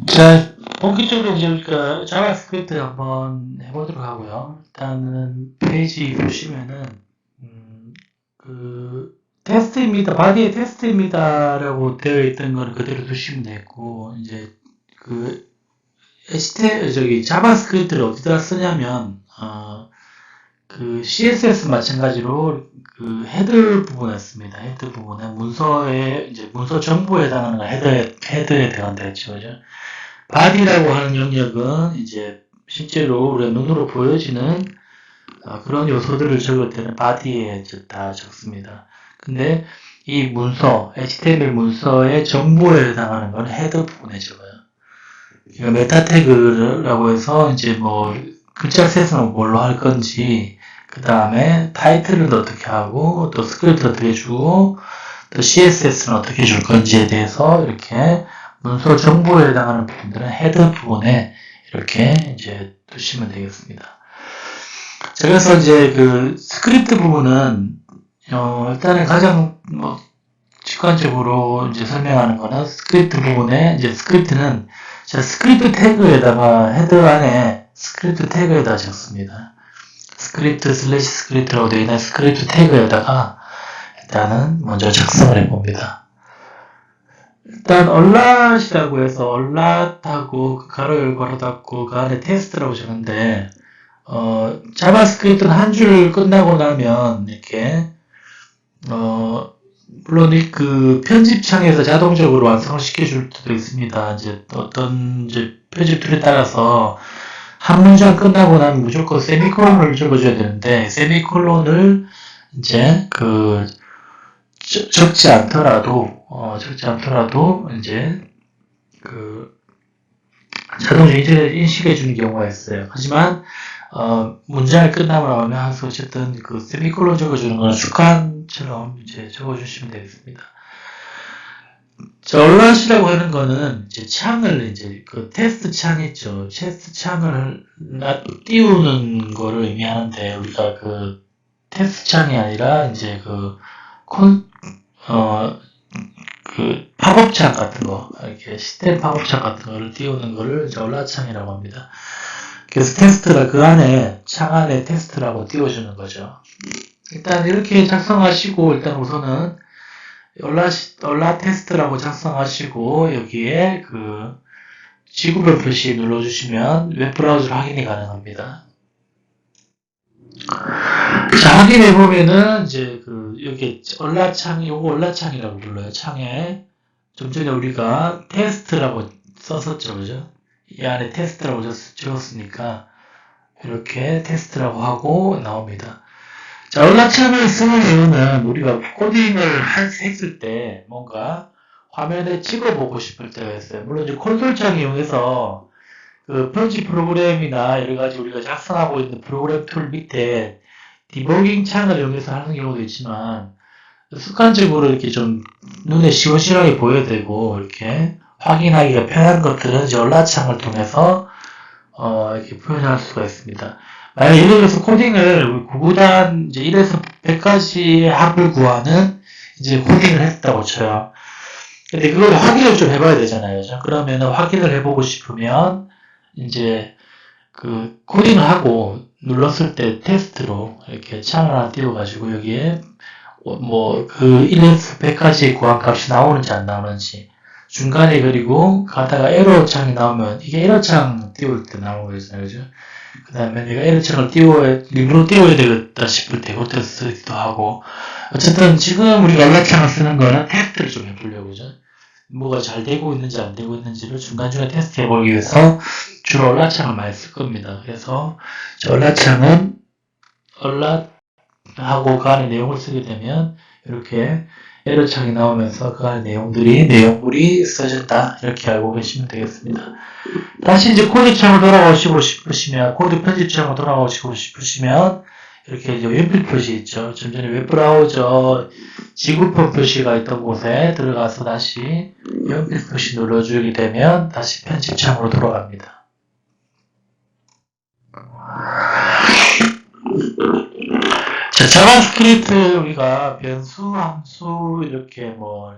자, 본격적으로 이제 우리가 자바스크립트 한번 해보도록 하고요. 일단은 페이지 보시면은, 테스트입니다. 바디의 테스트입니다라고 되어 있던 거는 그대로 두시면 되고, 이제 그 자바스크립트를 어디다 쓰냐면, 그 CSS 마찬가지로 그 헤더 부분에 씁니다. 헤더 부분에 문서에 이제 문서 정보에 해당하는 건 헤더에 들어간다 했죠, 그죠? 바디라고 하는 영역은 이제 실제로 우리가 눈으로 보여지는 그런 요소들을 적을 때는 바디에 다 적습니다. 근데 이 문서, HTML 문서의 정보에 해당하는 건 헤더 부분에 적어요. 그러니까 메타 태그라고 해서 이제 뭐 글자 셋은 뭘로 할 건지, 그 다음에 타이틀은 어떻게 하고, 또 스크립트 어떻게 주고, 또 CSS는 어떻게 줄 건지에 대해서 이렇게 문서 정보에 해당하는 부분들은 헤더 부분에 이렇게 이제 두시면 되겠습니다. 자, 그래서 이제 그 스크립트 부분은 일단은 가장 뭐 직관적으로 이제 설명하는 거는 스크립트 부분에 이제 스크립트는 자, 스크립트 태그에다가 헤더 안에 스크립트 태그에다 적습니다. 스크립트 슬래시 스크립트라고 되어 있는 스크립트 태그에다가 일단은 먼저 작성을 해봅니다. 일단 얼랏이라고 해서 얼랏하고 그 가로 열고 가로 닫고 그 안에 테스트라고 적는데 자바스크립트는 한 줄 끝나고 나면 이렇게 물론 그 편집창에서 자동적으로 완성을 시켜줄 수도 있습니다. 이제 어떤 이제 편집 툴에 따라서 한 문장 끝나고 나면 무조건 세미콜론을 적어줘야 되는데 세미콜론을 이제 그 적지 않더라도 이제 그 자동적으로 인식해 주는 경우가 있어요. 하지만 문장이 끝나고 나면 항상 어쨌든 그 세미콜론 적어주는 건 습관처럼 이제 적어주시면 되겠습니다. 자, 얼랏이라고 하는 거는 이제 창을 이제 그 테스트 창 있죠. 테스트 창을 띄우는 거를 의미하는데 우리가 그 테스트 창이 아니라 이제 그 팝업 창 같은 거, 이렇게 시스템 팝업 창 같은 거를 띄우는 거를 이제 얼랏 창이라고 합니다. 그래서 테스트가 그 안에 창 안에 테스트라고 띄워주는 거죠. 일단 이렇게 작성하시고 일단 우선은 얼랏 테스트라고 작성하시고 여기에 그 지구별 표시 눌러주시면 웹브라우저로 확인이 가능합니다. 자, 확인해보면은 이제 그 여기 얼랏창, 요거 얼랏창이라고 불러요. 창에 좀 전에 우리가 테스트라고 썼었죠, 그죠? 이 안에 테스트라고 적었으니까 이렇게 테스트라고 하고 나옵니다. 자, 얼랏창을 쓰는 이유는 우리가 코딩을 했을 때 뭔가 화면에 찍어보고 싶을 때가 있어요. 물론 이제 콘솔창 이용해서 그 편집 프로그램이나 여러 가지 우리가 작성하고 있는 프로그램 툴 밑에 디버깅 창을 이용해서 하는 경우도 있지만 습관적으로 이렇게 좀 눈에 시원시원하게 보여야 되고 이렇게 확인하기가 편한 것들은 이제 얼랏창을 통해서 이렇게 표현할 수가 있습니다. 만약 예를 들어서 코딩을 구구단 이제 1에서 100까지의 합을 구하는 이제 코딩을 했다고 쳐요. 근데 그걸 확인을 좀 해봐야 되잖아요. 그러면 확인을 해보고 싶으면 이제 그 코딩을 하고 눌렀을 때 테스트로 이렇게 창을 하나 띄워가지고 여기에 뭐 그 1에서 100까지의 구한 값이 나오는지 안 나오는지 중간에 그리고 가다가 에러 창이 나오면 이게 에러 창 띄울 때 나오는 거잖아요, 그죠? 그 다음에 내가 에러 창을 일부러 띄워야 되겠다 싶을 때 그것도 쓰기도 하고 어쨌든 지금 우리가 얼랏창을 쓰는 거는 테스트를 좀 해보려고, 그죠? 뭐가 잘 되고 있는지 안 되고 있는지를 중간중간 테스트 해보기 위해서 주로 얼랏창을 많이 쓸 겁니다. 그래서 저 얼랏창은 얼랏하고 그 안에 내용을 쓰게 되면 이렇게 에러창이 나오면서 그 안에 내용물이 써졌다 이렇게 알고 계시면 되겠습니다. 다시 이제 코드창으로 돌아오시고 싶으시면 코드 편집창으로 돌아오시고 싶으시면 이렇게 이제 연필 표시 있죠. 좀 전에 웹브라우저 지구본 표시가 있던 곳에 들어가서 다시 연필 표시 눌러주게 되면 다시 편집창으로 돌아갑니다. 자, 자바스크립트 우리가 변수, 함수 이렇게 뭐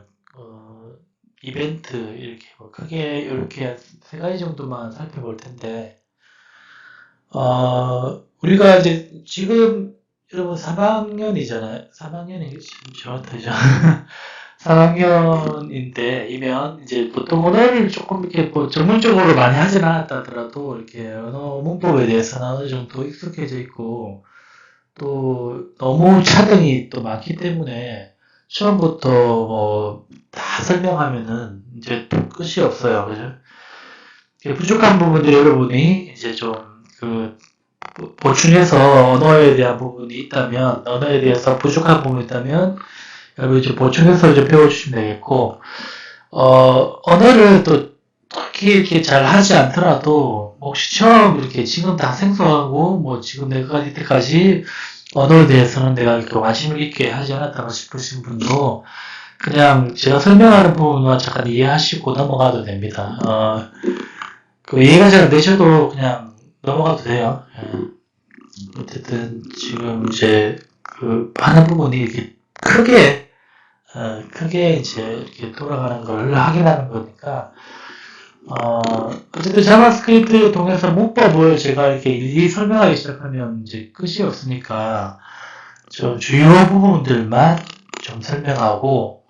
이벤트 이렇게 뭐 크게 이렇게 세 가지 정도만 살펴볼 텐데 우리가 이제 지금 여러분 3학년이잖아요. 3학년이 지금 정확하죠. 3학년인데 이면 이제 보통 언어를 조금 이렇게 뭐 전문적으로 많이 하진 않았다 하더라도 이렇게 언어 문법에 대해서는 어느 정도 익숙해져 있고 또 너무 차등이 또 많기 때문에 처음부터 뭐 다 설명하면은 이제 또 끝이 없어요. 그죠? 부족한 부분들 여러분이 이제 좀 그 보충해서 언어에 대한 부분이 있다면 언어에 대해서 부족한 부분이 있다면 여러분이 좀 보충해서 좀 배워주시면 되겠고 언어를 또 특히 이렇게 잘 하지 않더라도 혹시 처음 이렇게 지금 다 생소하고 뭐 지금 내가 이때까지 언어에 대해서는 내가 이렇게 관심을 있게 하지 않았다고 싶으신 분도 그냥 제가 설명하는 부분만 잠깐 이해하시고 넘어가도 됩니다. 그 이해가 잘 안 되셔도 그냥 넘어가도 돼요. 어쨌든 지금 이제 그 하는 부분이 이렇게 크게 이제 이렇게 돌아가는 걸 확인하는 거니까 어쨌든 자바스크립트를 통해서 문법을 제가 이렇게 일일이 설명하기 시작하면 이제 끝이 없으니까 좀 주요 부분들만 좀 설명하고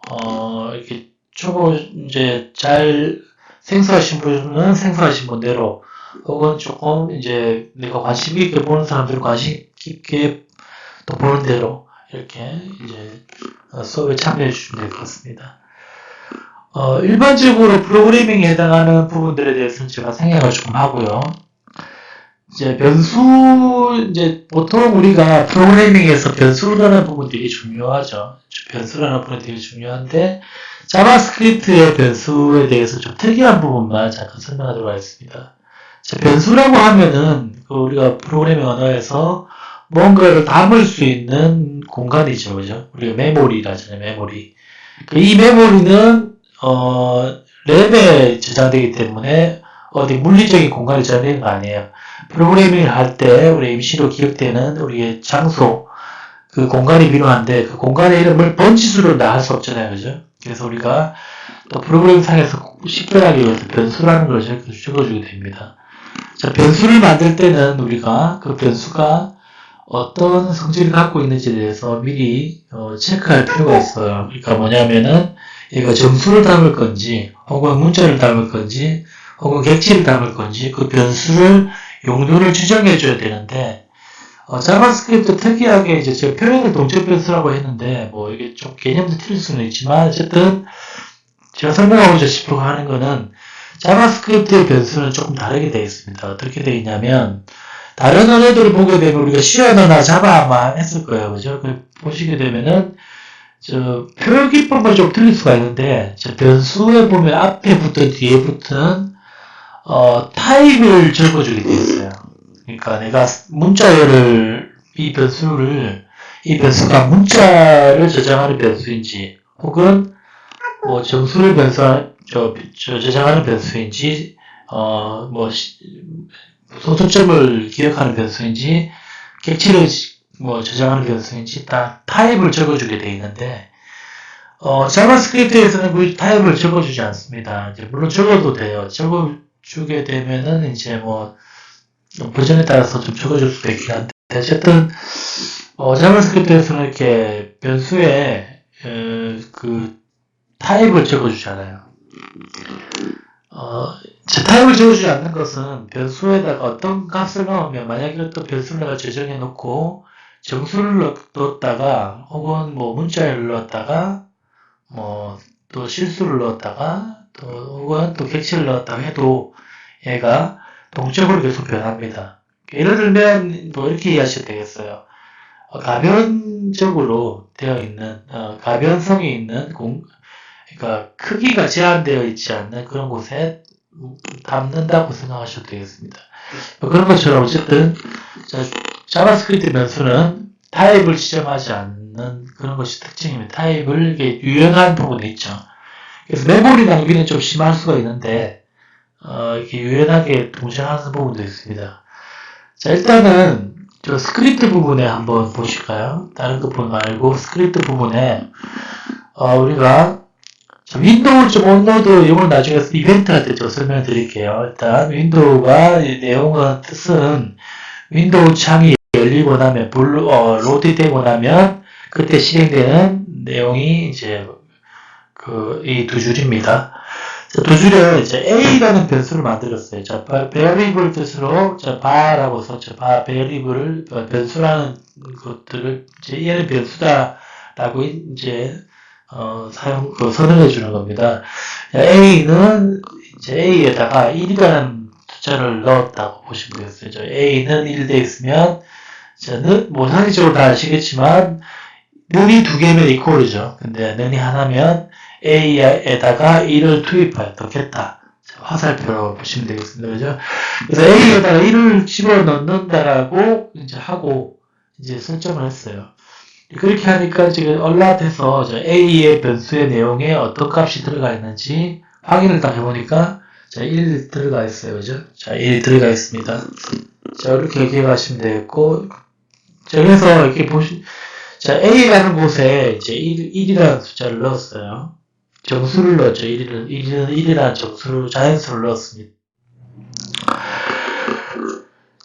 이렇게 초보 이제 잘 생소하신 분은 생소하신 분대로 혹은 조금 이제 내가 관심 있게 보는 사람들은 관심 있게 또 보는 대로 이렇게 이제 수업에 참여해 주시면 될 것 같습니다. 일반적으로 프로그래밍에 해당하는 부분들에 대해서는 제가 생각을 조금 하고요. 이제 이제 보통 우리가 프로그래밍에서 변수라는 부분이 되게 중요하죠. 변수라는 부분이 되게 중요한데, 자바스크립트의 변수에 대해서 좀 특이한 부분만 잠깐 설명하도록 하겠습니다. 자, 변수라고 하면은, 우리가 프로그래밍 언어에서 뭔가를 담을 수 있는 공간이죠. 그죠? 우리가 메모리라 하잖아요, 메모리. 이 메모리는, 램에 저장되기 때문에 어디 물리적인 공간에 저장되는 거 아니에요. 프로그래밍을 할 때 우리 임시로 기억되는 우리의 장소, 그 공간이 필요한데 그 공간의 이름을 번지수로 다 할 수 없잖아요. 그죠? 그래서 우리가 또 프로그래밍 상에서 식별하기 위해서 변수라는 걸 적어주게 됩니다. 자, 변수를 만들 때는 우리가 그 변수가 어떤 성질을 갖고 있는지에 대해서 미리 체크할 필요가 있어요. 그러니까 뭐냐면은 얘가 정수를 담을 건지 혹은 문자를 담을 건지 혹은 객체를 담을 건지 그 변수를 용도를 지정해 줘야 되는데 자바스크립트 특이하게 이제 제가 표현을 동적 변수라고 했는데 뭐 이게 좀 개념도 틀릴 수는 있지만 어쨌든 제가 설명하고자 싶어 하는 거는 자바스크립트의 변수는 조금 다르게 되어 있습니다. 어떻게 되어 있냐면 다른 언어들을 보게 되면 우리가 C 언어나 자바만 했을 거예요. 그죠? 보시게 되면은 표현 기법은 좀 틀릴 수가 있는데 변수에 보면 앞에 붙은 뒤에 붙은 타입을 적어주게 되어 있어요. 그러니까 내가 이 변수가 문자를 저장하는 변수인지 혹은 뭐 정수를 저장하는 변수인지 소수점을 기억하는 변수인지 객체를 저장하는 변수인지 다 타입을 적어주게 되어 있는데 자바스크립트에서는 그 타입을 적어주지 않습니다. 이제 물론 적어도 돼요. 적어주게 되면은 이제 버전에 따라서 좀 적어줄 수도 있긴 한데 어쨌든 자바스크립트에서는 이렇게 변수에 그 타입을 적어주잖아요. 타입을 적어주지 않는 것은 변수에다가 어떤 값을 넣으면 만약에 어떤 변수를 내가 저장해 놓고 정수를 넣었다가 혹은 문자를 넣었다가 또 실수를 넣었다가 또 혹은 또 객체를 넣었다가 해도 얘가 동적으로 계속 변합니다. 예를 들면 이렇게 이해하셔도 되겠어요. 가변적으로 되어 있는 가변성이 있는 그러니까 크기가 제한되어 있지 않는 그런 곳에 담는다고 생각하셔도 되겠습니다. 그런 것처럼 어쨌든 자바스크립트 변수는 타입을 지정하지 않는 그런 것이 특징입니다. 타입을 이게 유연한 부분이 있죠. 그래서 메모리 낭비는 좀 심할 수가 있는데 이렇게 유연하게 동작하는 부분도 있습니다. 자, 일단은 저 스크립트 부분에 한번 보실까요? 다른 거 보지 말고 스크립트 부분에 우리가 자, 윈도우 좀 업로드, 이걸 나중에 이벤트할 때 좀 설명드릴게요. 일단, 윈도우가, 내용은, 뜻은, 윈도우 창이 열리고 나면, 로드되고 나면, 그때 실행되는 내용이 이제, 이 두 줄입니다. 자, 두 줄에 이제 A라는 변수를 만들었어요. 자, variable 뜻으로, 자, bar라고 썼죠. variable을, 변수라는 것들을, 이제 얘는 변수다라고 이제, 선언해 주는 겁니다. A는 이제 A에다가 1이라는 숫자를 넣었다고 보시면 되겠어요. A는 1 돼 있으면, 뭐 상식적으로 다 아시겠지만, 는이 두 개면 이퀄이죠. 근데 는이 하나면 A에다가 1을 더했다. 화살표로 보시면 되겠습니다. 그죠? 그래서 A에다가 1을 집어넣는다라고 이제 하고, 이제 설정을 했어요. 그렇게 하니까 지금 얼라트에서 A의 변수의 내용에 어떤 값이 들어가 있는지 확인을 딱 해보니까 1 들어가 있어요. 그죠? 자, 1 들어가 있습니다. 자, 이렇게 기억하시면 되겠고, 자, 그래서 이렇게 자, A라는 곳에 이제 1이라는 숫자를 넣었어요. 정수를 넣었죠. 1이라는 정수를, 자연수를 넣었습니다.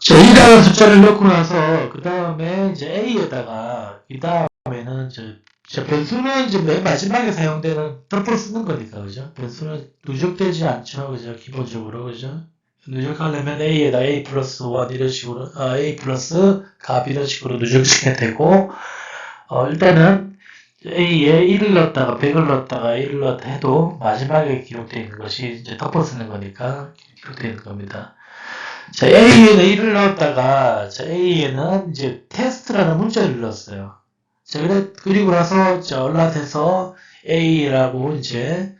자, 1이라는 숫자를 넣고 나서, 그 다음에 이제 A에다가, 이 다음에는 변수는 이제 맨 마지막에 사용되는 덮어 쓰는 거니까, 그죠? 변수는 누적되지 않죠. 그죠? 기본적으로, 그죠? 누적하려면 A에다 A 플러스 1 이런 식으로, A 플러스 값 이런 식으로 누적시켜야 되고, 일단은 A에 1을 넣었다가 100을 넣었다가 1을 넣었다 해도 마지막에 기록되어 있는 것이 이제 덮어 쓰는 거니까 기록되어 있는 겁니다. 자, A에는 1을 넣었다가, 자, A에는 이제 테스트라는 문자를 넣었어요. 자, 그리고 나서, 얼라트에서 A라고 이제,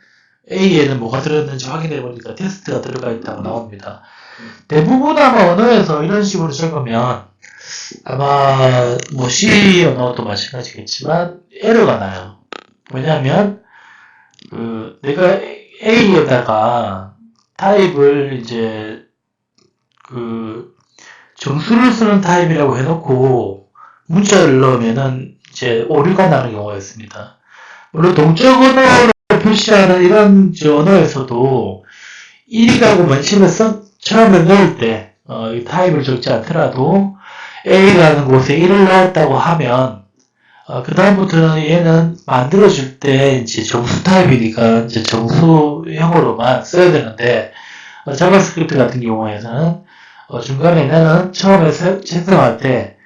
A에는 뭐가 들었는지 확인해 보니까 테스트가 들어가 있다고 나옵니다. 대부분 아마 언어에서 이런 식으로 적으면, 아마, 뭐, C 언어도 마찬가지겠지만, 에러가 나요. 왜냐하면, 내가 A에다가 타입을 이제, 정수를 쓰는 타입이라고 해놓고 문자를 넣으면은 이제 오류가 나는 경우가 있습니다. 물론 동적 언어로 표시하는 이런 언어에서도 1이라고 맨 처음에 넣을 때, 이 타입을 적지 않더라도 A라는 곳에 1을 넣었다고 하면, 그 다음부터는 얘는 만들어줄 때 이제 정수 타입이니까 이제 정수형으로만 써야 되는데, 자바스크립트 같은 경우에는 중간에 나는 처음에 생성할 때,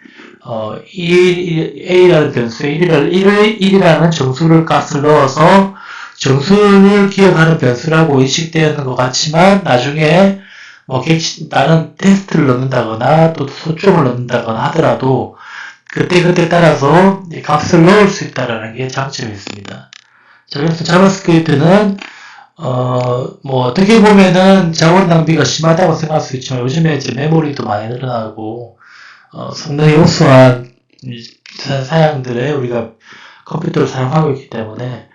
A라는 변수에 1이라는 정수를 값을 넣어서 정수를 기억하는 변수라고 인식되는 것 같지만, 나중에 뭐 다른 테스트를 넣는다거나 또 소점을 넣는다거나 하더라도 그때 따라서 값을 넣을 수 있다는 게 장점이 있습니다. 자, 그래서 자바스크립트는 뭐, 어떻게 보면은 자원 낭비가 심하다고 생각할 수 있지만, 요즘에 이제 메모리도 많이 늘어나고, 성능이 우수한 사양들에 우리가 컴퓨터를 사용하고 있기 때문에,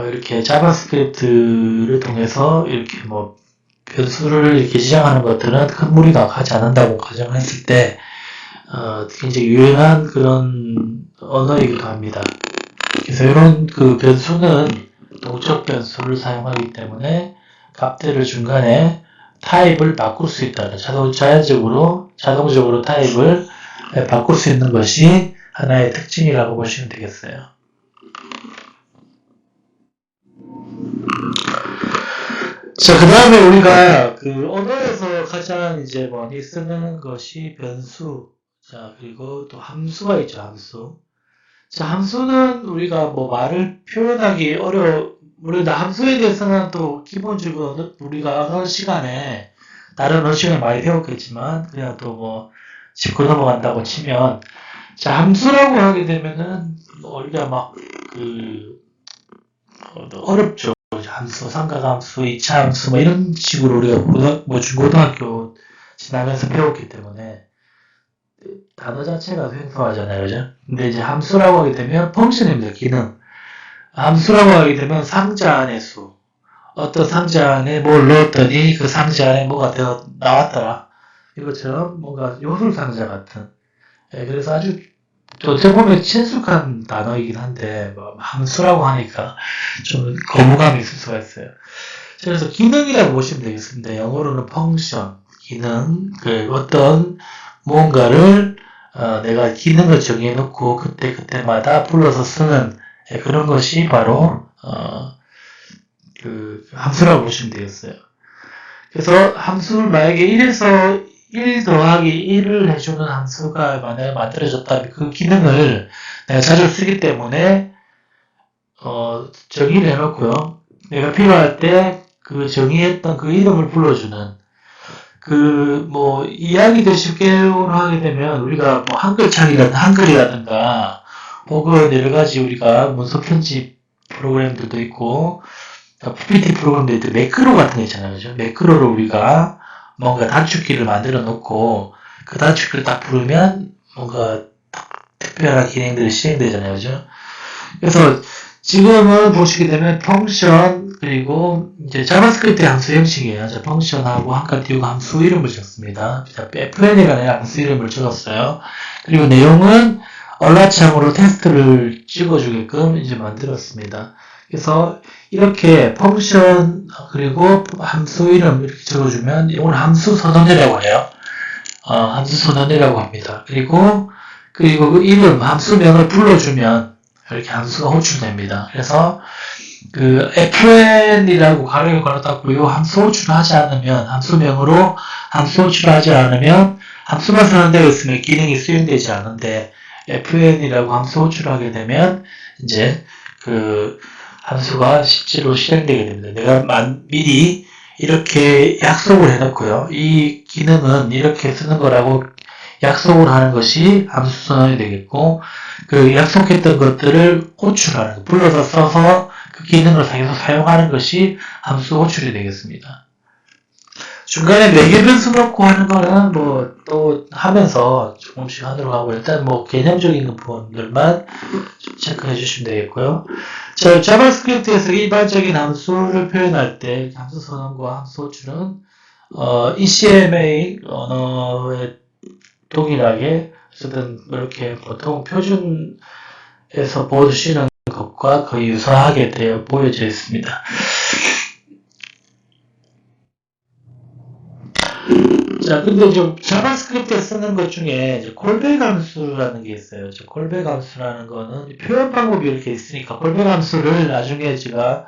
이렇게 자바스크립트를 통해서 이렇게 뭐, 변수를 이렇게 지정하는 것들은 큰 무리가 가지 않는다고 가정했을 때, 굉장히 유용한 그런 언어이기도 합니다. 그래서 이런 변수는 동적 변수를 사용하기 때문에 값들을 중간에 타입을 바꿀 수 있다는 자동적으로 타입을 바꿀 수 있는 것이 하나의 특징이라고 보시면 되겠어요. 자, 그 다음에 우리가 언어에서 가장 이제 많이 쓰는 것이 변수. 자, 그리고 또 함수가 있죠, 함수. 자, 함수는 우리가 뭐 말을 표현하기 물론 함수에 대해서는 또 기본적으로 우리가 다른 언어 시간에 많이 배웠겠지만, 그냥 또 뭐, 짚고 넘어간다고 치면, 자, 함수라고 하게 되면은, 우리가 어렵죠. 함수, 삼각함수, 이차함수, 뭐 이런 식으로 우리가 중고등학교 지나면서 배웠기 때문에, 단어 자체가 생소하잖아요, 그죠? 근데 이제 함수라고 하게 되면 펑션입니다, 기능. 함수라고 하게 되면 상자 안의 수. 어떤 상자 안에 뭘 넣었더니 그 상자 안에 뭐가 나왔더라. 이것처럼 뭔가 요술 상자 같은. 그래서 아주 어떻게 보면 친숙한 단어이긴 한데, 뭐 함수라고 하니까 좀 거부감이 있을 수가 있어요. 그래서 기능이라고 보시면 되겠습니다. 영어로는 펑션, 기능, 어떤 무언가를 내가 기능을 정해놓고 그때마다 불러서 쓰는 그런 것이 바로 함수라고 보시면 되겠어요. 그래서 함수를 만약에 1에서 1 더하기 1을 해주는 함수가 만약에 만들어졌다면 그 기능을 내가 자주 쓰기 때문에 정의를 해놓고요. 내가 필요할 때 그 정의했던 그 이름을 불러주는 이야기를 쉽게 하게 되면 우리가 뭐 한글이라든가 혹은 여러 가지 우리가 문서 편집 프로그램들도 있고 PPT 프로그램도 있고 매크로 같은 거 있잖아요. 그죠? 매크로를 우리가 뭔가 단축키를 만들어 놓고 그 단축키를 딱 부르면 뭔가 특별한 기능들이 실행되잖아요. 그죠? 그래서 지금은 보시게 되면 펑션 그리고 이제 자바스크립트의 함수 형식이에요. 펑션하고 한칸 띄우고 함수 이름을 적습니다. fn이라는 함수 이름을 적었어요. 그리고 내용은 얼라창으로 테스트를 찍어주게끔 이제 만들었습니다. 그래서 이렇게 펑션 그리고 함수 이름 이렇게 적어주면 이걸 함수 선언이라고 해요. 함수 선언이라고 합니다. 그리고 그 이름 함수명을 불러주면 이렇게 함수가 호출됩니다. 그래서 fn이라고 가로를 걸어놨고요. 함수 호출을 하지 않으면 함수명으로 함수 호출을 하지 않으면 함수만 선언되어 있으면 기능이 수행되지 않은데 fn이라고 함수 호출을 하게 되면 이제 함수가 실제로 실행되게 됩니다. 내가 미리 이렇게 약속을 해놓고요. 이 기능은 이렇게 쓰는 거라고 약속을 하는 것이 함수 선언이 되겠고, 약속했던 것들을 호출하는, 불러서 써서 그 기능을 계속 사용하는 것이 함수 호출이 되겠습니다. 중간에 매개 변수 넣고 하는 거는 또 하면서 조금씩 하도록 하고, 일단 개념적인 부분들만 좀 체크해 주시면 되겠고요. 자바스크립트에서 일반적인 함수를 표현할 때 함수 선언과 함수 호출은 ECMA 언어의 동일하게 어쨌든 이렇게 보통 표준에서 보시는 것과 거의 유사하게 되어 보여져 있습니다. 자, 근데 좀 자바스크립트에 쓰는 것 중에 콜백 함수라는 게 있어요. 콜백 함수라는 거는 표현 방법이 이렇게 있으니까 콜백 함수를 나중에 제가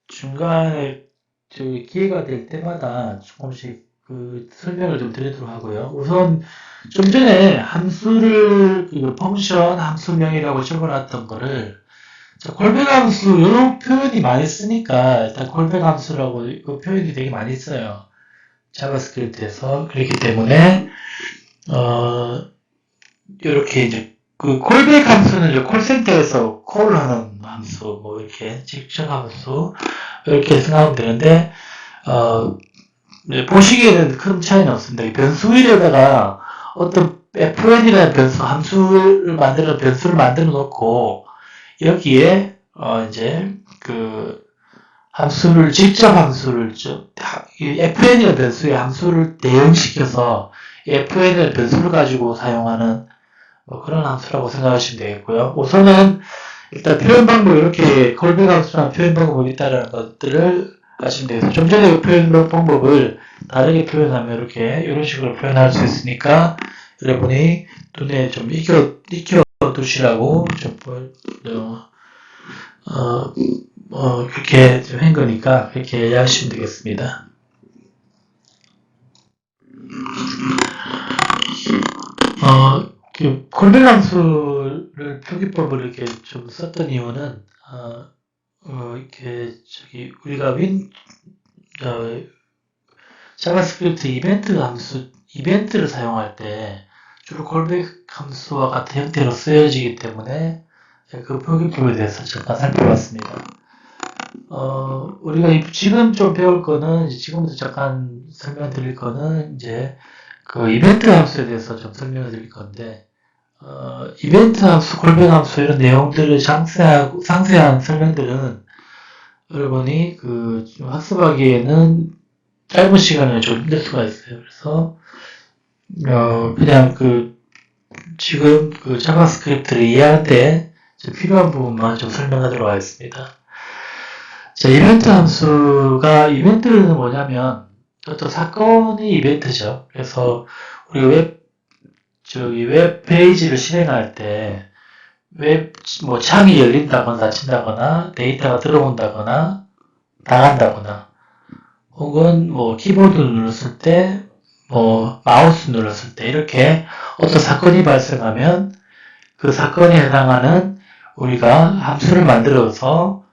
중간에 기회가 될 때마다 조금씩 설명을 좀 드리도록 하고요. 우선 좀 전에 함수를 펑션 함수명이라고 적어놨던 거를 콜백 함수 이런 표현이 많이 쓰니까 일단 콜백 함수라고 표현이 되게 많이 써요. 자바스크립트에서. 그렇기 때문에 이렇게 이제 콜백 함수는 이제 콜센터에서 콜하는 함수 이렇게 직접 함수 이렇게 생각하면 되는데 보시기에는 큰 차이는 없습니다. 변수 위에다가 어떤 fn이라는 함수를 만들어 놓고 여기에 이제 직접 함수를 fn이라는 변수의 함수를 대응시켜서 fn이라는 변수를 가지고 사용하는 그런 함수라고 생각하시면 되겠고요. 우선은 일단 표현 방법 이렇게 콜백 함수라는 표현 방법이 있다는 것들을 아시면 되겠습니다. 좀 전에 표현 방법을 다르게 표현하면 이런 식으로 표현할 수 있으니까 여러분이 눈에 좀 익혀 두시라고 좀 그렇게 좀 한 거니까 그렇게 이해하시면 되겠습니다. 콜백 함수를 표기법을 이렇게 좀 썼던 이유는 우리가 자바스크립트 이벤트를 사용할 때 주로 콜백 함수와 같은 형태로 쓰여지기 때문에 그 표기법에 대해서 잠깐 살펴봤습니다. 우리가 지금 좀 배울 거는, 지금부터 잠깐 설명드릴 거는, 이벤트 함수에 대해서 좀 설명을 드릴 건데, 이벤트 함수, 콜백 함수, 이런 내용들을 상세한 설명들은 여러분이 좀 학습하기에는 짧은 시간에 좀 힘들 수가 있어요. 그래서, 그냥 지금 그 자바스크립트를 이해하는데 필요한 부분만 좀 설명하도록 하겠습니다. 자, 이벤트 함수가, 이벤트는 뭐냐면 어떤 사건이 이벤트죠. 그래서 우리 웹 페이지를 실행할 때 뭐 창이 열린다거나 닫힌다거나 데이터가 들어온다거나 나간다거나 혹은 뭐 키보드 눌렀을 때 뭐 마우스 눌렀을 때 이렇게 어떤 사건이 발생하면 그 사건에 해당하는 우리가 함수를 만들어서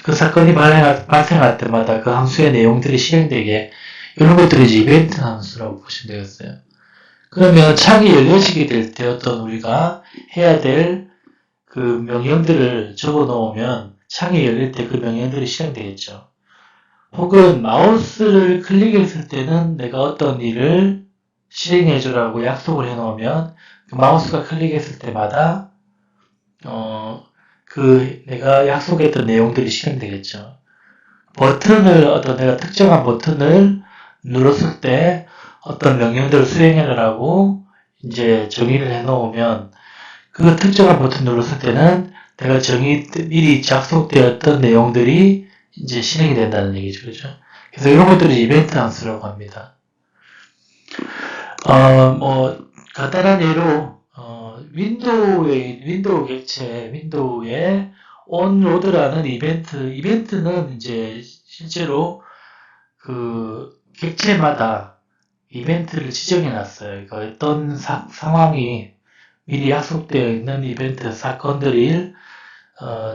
그 사건이 발생할 때마다 그 함수의 내용들이 실행되게 이런 것들이 이제 이벤트 함수라고 보시면 되겠어요. 그러면 창이 열려지게 될 때 어떤 우리가 해야 될 그 명령들을 적어 놓으면 창이 열릴 때 그 명령들이 실행되겠죠. 혹은 마우스를 클릭했을 때는 내가 어떤 일을 실행해 주라고 약속을 해 놓으면 그 마우스가 클릭했을 때마다 그 내가 약속했던 내용들이 실행되겠죠. 버튼을 어떤 내가 특정한 버튼을 눌렀을 때 어떤 명령들을 수행해라라고 이제 정의를 해 놓으면 그 특정한 버튼 눌렀을 때는 내가 미리 약속되었던 내용들이 이제 실행이 된다는 얘기죠. 그죠? 그래서 이런 것들이 이벤트 함수라고 합니다. 뭐 간단한 예로 윈도우 객체, 윈도우에 onload라는 이벤트는 이제 실제로 그 객체마다 이벤트를 지정해 놨어요. 그러니까 어떤 상황이 미리 약속되어 있는 이벤트 사건들을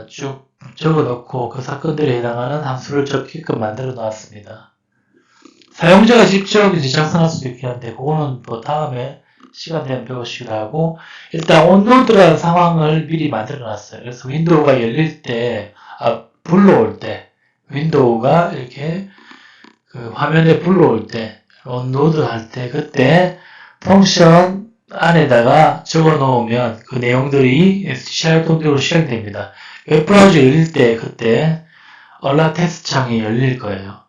쭉 적어 놓고 그 사건들에 해당하는 함수를 적게끔 만들어 놨습니다. 사용자가 직접 이제 작성할 수도 있긴 한데 그거는 뭐 다음에 시간 되면 배우시기로 하고 일단 온로드라는 상황을 미리 만들어 놨어요. 그래서 윈도우가 열릴 때 불러올 때 윈도우가 이렇게 그 화면에 불러올 때 온로드 할 때 그때 펑션 안에다가 적어 놓으면 그 내용들이 C# 동작으로 실행됩니다. 웹브라우저 열릴 때 그때 얼라 테스트 창이 열릴 거예요.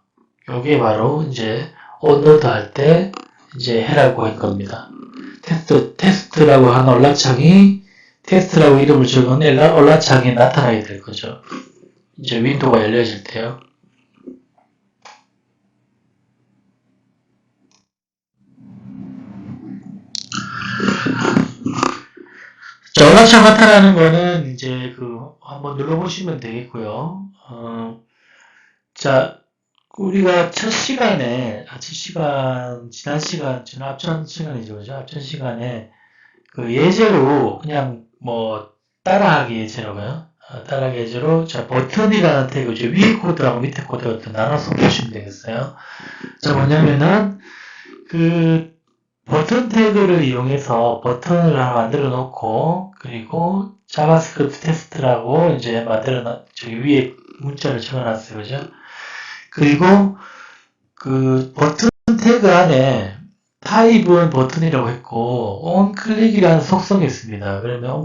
요게 바로 이제 온로드 할 때 이제 해라고 할 겁니다. 테스트라고 하는 얼라창이 테스트라고 이름을 적은 얼라창이 나타나게 될 거죠. 이제 윈도우가 열려질 때요. 자, 얼라창 나타나는 거는 이제 한번 눌러보시면 되겠고요. 자, 우리가 첫 시간에, 앞전 시간이죠, 그죠? 앞전 시간에, 예제로, 그냥, 따라하기 예제로요. 따라하기 예제로, 자, 버튼이라는 태그죠. 위에 코드하고 밑에 코드를 나눠서 보시면 되겠어요. 자, 뭐냐면은, 버튼 태그를 이용해서 버튼을 하나 만들어 놓고, 그리고 자바스크립트 테스트라고 이제 저기 위에 문자를 적어 놨어요, 그죠? 그리고 버튼 태그 안에 타입은 버튼이라고 했고 onClick이라는 속성이 있습니다. 그러면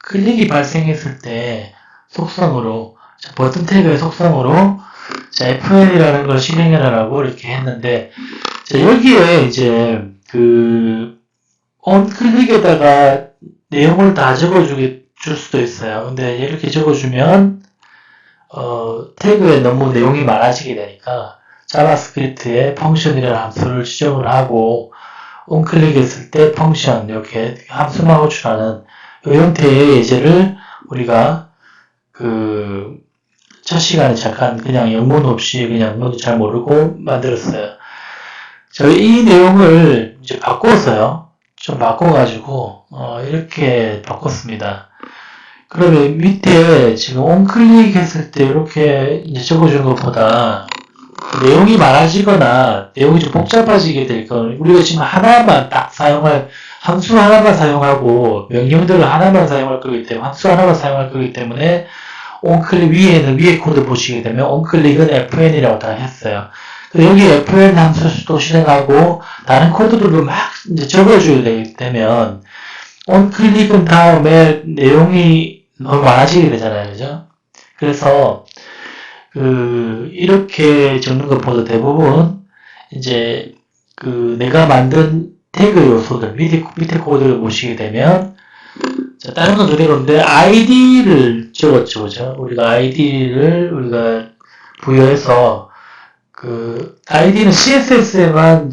클릭이 발생했을 때 속성으로 버튼 태그의 속성으로 fn이라는 걸 실행해라라고 이렇게 했는데 여기에 이제 onClick에다가 내용을 다 적어줄 수도 있어요. 근데 이렇게 적어주면 태그에 너무 내용이 많아지게 되니까 자바스크립트에 펑션이라는 함수를 지정을 하고 onClick했을 때 펑션 이렇게 함수만 호출하는 이 형태의 예제를 우리가 첫 시간에 잠깐 그냥 영문 없이 그냥 잘 모르고 만들었어요. 이 내용을 이제 바꿔서요. 좀 바꿔가지고 이렇게 바꿨습니다. 그러면 밑에 지금 onClick 했을 때 이렇게 이제 적어주는 것보다 내용이 많아지거나 내용이 좀 복잡해지게 될 거는 우리가 지금 하나만 딱 함수 하나만 사용하고 명령들을 하나만 사용할 거기 때문에 함수 하나만 사용할 거기 때문에 onClick 위에 코드 보시게 되면 onClick은 fn이라고 다 했어요. 여기 fn 함수도 실행하고 다른 코드들도 막 이제 적어주게 되면 onClick은 다음에 내용이 너무 많아지게 되잖아요. 그죠? 그래서 이렇게 적는 것보다 대부분 이제 내가 만든 태그 요소들, 밑에 코드를 보시게 되면, 자, 다른 건 그대로인데, id를 적었죠, 그죠? 우리가 id를 부여해서, id는 CSS에만,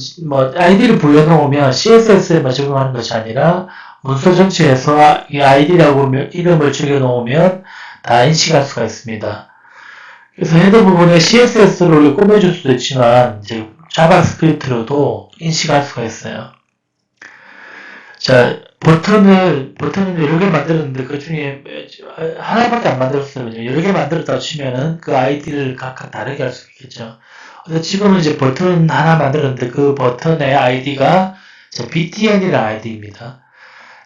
id를 부여해 놓으면 CSS에만 적용하는 것이 아니라, 문서 전체에서 이 id라고 이름을 적여 놓으면 다 인식할 수가 있습니다. 그래서 헤더 부분에 CSS로 꾸며줄 수도 있지만, 이제 자바스크립트로도 인식할 수가 있어요. 자, 버튼을 여러 개 만들었는데, 그 중에 하나밖에 안 만들었어요. 여러 개 만들었다고 치면은 그 아이디를 각각 다르게 할 수 있겠죠. 그래서 지금은 이제 버튼 하나 만들었는데, 그 버튼의 아이디가 btn이라는 아이디입니다.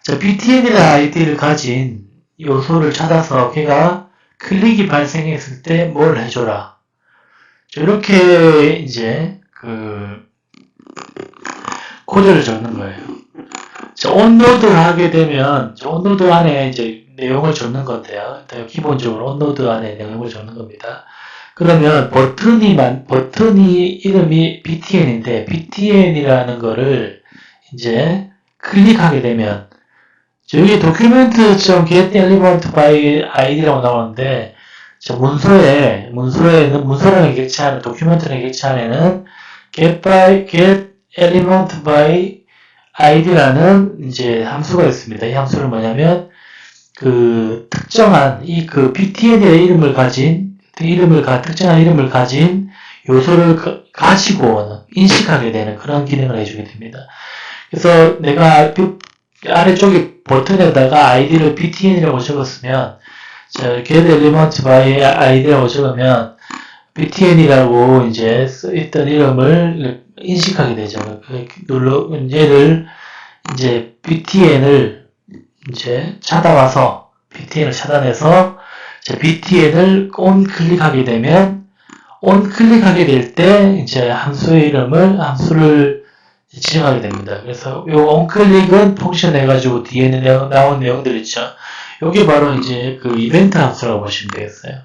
자, btn이라는 아이디를 가진 요소를 찾아서 걔가 클릭이 발생했을 때 뭘 해줘라. 이렇게 이제 코드를 적는 거예요. 자, 온로드를 하게 되면 온로드 안에 이제 내용을 적는 건데요. 기본적으로 온로드 안에 내용을 적는 겁니다. 그러면 버튼이 이름이 btn인데 btn이라는 거를 이제 클릭하게 되면 여기 document.getElementById라고 나오는데 문서랑의 객체 도큐멘트의 객체 안에는 getElementById라는 이제 함수가 있습니다. 이 함수는 뭐냐면 특정한 btn의 특정한 이름을 가진 요소를 가지고 인식하게 되는 그런 기능을 해주게 됩니다. 그래서 내가 아래쪽에 버튼에다가 id를 btn이라고 적었으면, getElementById라고 적으면 btn이라고 이제 써있던 이름을 인식하게 되죠. 얘를 이제 btn을 이제 btn을 찾아내서 btn을 on클릭하게 되면, on클릭하게 될 때 이제 함수를 지정하게 됩니다. 그래서 요 onClick은 펑션 해가지고 뒤에 나온 내용들 있죠. 요게 바로 이제 이벤트 함수라고 보시면 되겠어요.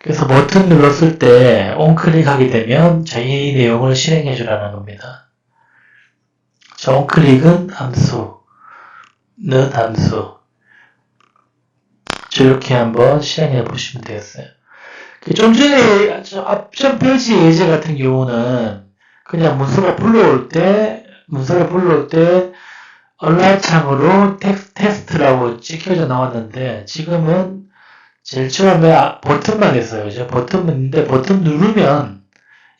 그래서 버튼 눌렀을 때 onClick 하게 되면 이 내용을 실행해 주라는 겁니다. 자, onClick은 함수. 이렇게 한번 실행해 보시면 되겠어요. 좀 전에 앞전 페이지 예제 같은 경우는 그냥 문서를 불러올 때 얼라창으로 테스트라고 찍혀져 나왔는데, 지금은 제일 처음에 버튼만 했어요. 그죠? 버튼 누르면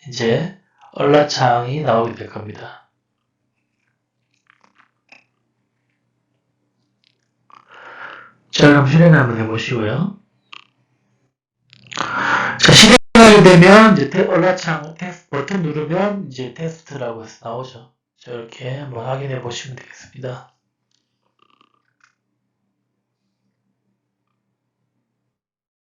이제 얼라창이 나오게 될 겁니다. 자, 그럼 실행을 한번 해보시고요. 자, 실행하게 되면 이제 얼라창 버튼 누르면 이제 테스트라고 해서 나오죠. 자, 이렇게 한번 확인해 보시면 되겠습니다.